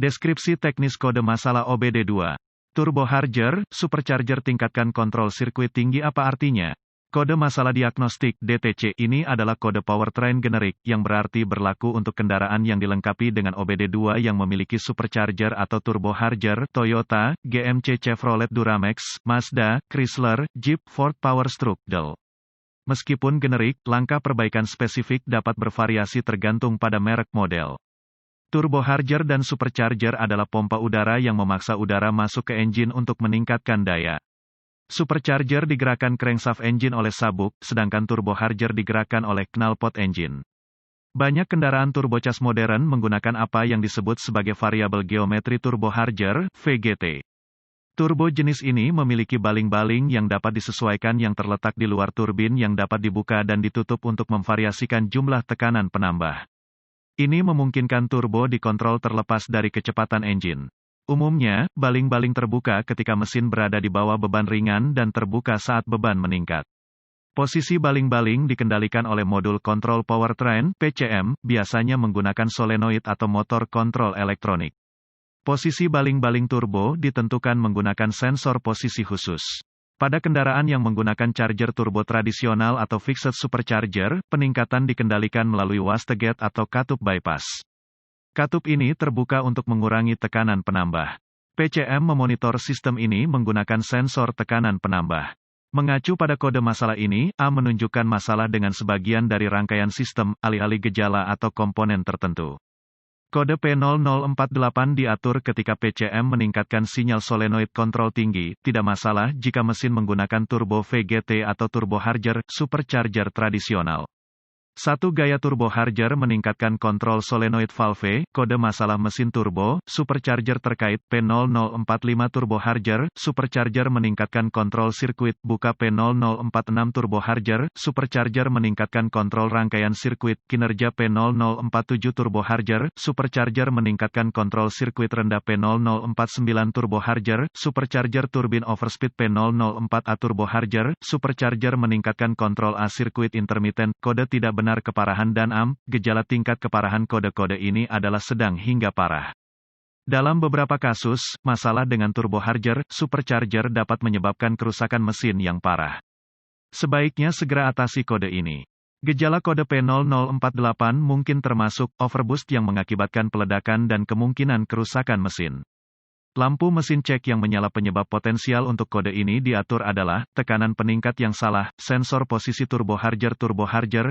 Deskripsi teknis kode masalah OBD2. Turbo Charger, Supercharger tingkatkan kontrol sirkuit tinggi. Apa artinya? Kode masalah diagnostik DTC ini adalah kode powertrain generik, yang berarti berlaku untuk kendaraan yang dilengkapi dengan OBD2 yang memiliki supercharger atau turbo charger. Toyota, GMC, Chevrolet, Duramax, Mazda, Chrysler, Jeep, Ford, Powerstroke, Dell. Meskipun generik, langkah perbaikan spesifik dapat bervariasi tergantung pada merek model. Turbocharger dan supercharger adalah pompa udara yang memaksa udara masuk ke engine untuk meningkatkan daya. Supercharger digerakkan crankshaft engine oleh sabuk, sedangkan turbocharger digerakkan oleh knalpot engine. Banyak kendaraan turbocharged modern menggunakan apa yang disebut sebagai variabel geometri turbocharger, VGT. Turbo jenis ini memiliki baling-baling yang dapat disesuaikan yang terletak di luar turbin yang dapat dibuka dan ditutup untuk memvariasikan jumlah tekanan penambah. Ini memungkinkan turbo dikontrol terlepas dari kecepatan engine. Umumnya, baling-baling terbuka ketika mesin berada di bawah beban ringan dan terbuka saat beban meningkat. Posisi baling-baling dikendalikan oleh modul kontrol powertrain, PCM, biasanya menggunakan solenoid atau motor kontrol elektronik. Posisi baling-baling turbo ditentukan menggunakan sensor posisi khusus. Pada kendaraan yang menggunakan charger turbo tradisional atau fixed supercharger, peningkatan dikendalikan melalui wastegate atau katup bypass. Katup ini terbuka untuk mengurangi tekanan penambah. PCM memonitor sistem ini menggunakan sensor tekanan penambah. Mengacu pada kode masalah ini, A menunjukkan masalah dengan sebagian dari rangkaian sistem, alih-alih gejala atau komponen tertentu. Kode P0048 diatur ketika PCM meningkatkan sinyal solenoid kontrol tinggi, tidak masalah jika mesin menggunakan turbo VGT atau turbocharger, supercharger tradisional. Satu gaya turbocharger meningkatkan kontrol solenoid valve, kode masalah mesin turbo, supercharger terkait P0045 turbocharger, supercharger meningkatkan kontrol sirkuit, buka P0046 turbocharger, supercharger meningkatkan kontrol rangkaian sirkuit, kinerja P0047 turbocharger, supercharger meningkatkan kontrol sirkuit rendah P0049 turbocharger, supercharger turbin overspeed P004A turbocharger, supercharger meningkatkan kontrol A sirkuit intermittent, kode tidak benar keparahan dan AM, gejala tingkat keparahan kode-kode ini adalah sedang hingga parah. Dalam beberapa kasus, masalah dengan turbocharger, supercharger dapat menyebabkan kerusakan mesin yang parah. Sebaiknya segera atasi kode ini. Gejala kode P0048 mungkin termasuk overboost yang mengakibatkan peledakan dan kemungkinan kerusakan mesin. Lampu mesin cek yang menyala. Penyebab potensial untuk kode ini diatur adalah tekanan peningkat yang salah, sensor posisi turbocharger,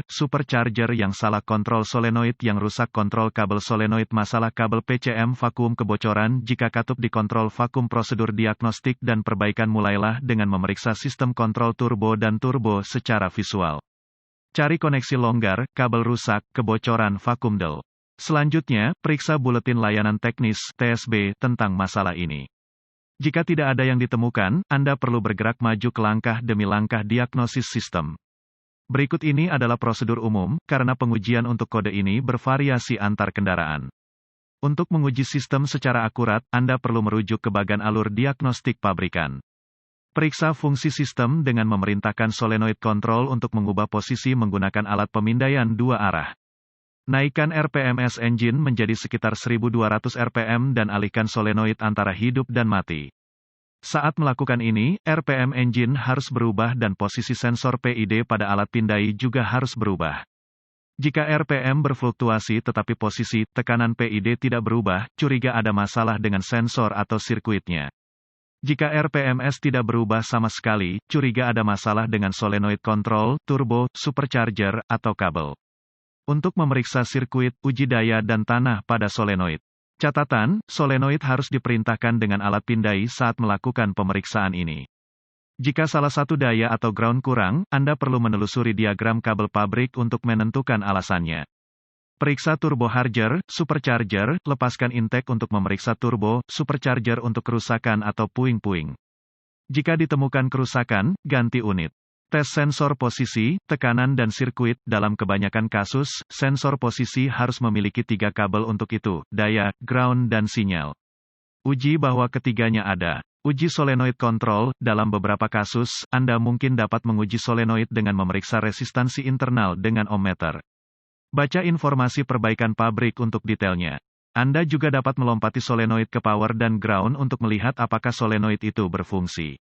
supercharger yang salah, kontrol solenoid yang rusak, kontrol kabel solenoid, masalah kabel PCM, vakuum, kebocoran. Jika katup dikontrol vakum, prosedur diagnostik dan perbaikan mulailah dengan memeriksa sistem kontrol turbo dan turbo secara visual. Cari koneksi longgar, kabel rusak, kebocoran, vakum del. Selanjutnya, periksa buletin layanan teknis (TSB) tentang masalah ini. Jika tidak ada yang ditemukan, Anda perlu bergerak maju ke langkah demi langkah diagnosis sistem. Berikut ini adalah prosedur umum, karena pengujian untuk kode ini bervariasi antar kendaraan. Untuk menguji sistem secara akurat, Anda perlu merujuk ke bagan alur diagnostik pabrikan. Periksa fungsi sistem dengan memerintahkan solenoid control untuk mengubah posisi menggunakan alat pemindaian dua arah. Naikkan RPMs engine menjadi sekitar 1200 RPM dan alihkan solenoid antara hidup dan mati. Saat melakukan ini, RPM engine harus berubah dan posisi sensor PID pada alat pindai juga harus berubah. Jika RPM berfluktuasi tetapi posisi tekanan PID tidak berubah, curiga ada masalah dengan sensor atau sirkuitnya. Jika RPMs tidak berubah sama sekali, curiga ada masalah dengan solenoid control, turbo, supercharger, atau kabel. Untuk memeriksa sirkuit, uji daya dan tanah pada solenoid. Catatan, solenoid harus diperintahkan dengan alat pindai saat melakukan pemeriksaan ini. Jika salah satu daya atau ground kurang, Anda perlu menelusuri diagram kabel pabrik untuk menentukan alasannya. Periksa turbocharger, supercharger, lepaskan intake untuk memeriksa turbo, supercharger untuk kerusakan atau puing-puing. Jika ditemukan kerusakan, ganti unit. Tes sensor posisi, tekanan dan sirkuit. Dalam kebanyakan kasus, sensor posisi harus memiliki 3 kabel untuk itu, daya, ground dan sinyal. Uji bahwa ketiganya ada. Uji solenoid control. Dalam beberapa kasus, Anda mungkin dapat menguji solenoid dengan memeriksa resistansi internal dengan ohmmeter. Baca informasi perbaikan pabrik untuk detailnya. Anda juga dapat melompati solenoid ke power dan ground untuk melihat apakah solenoid itu berfungsi.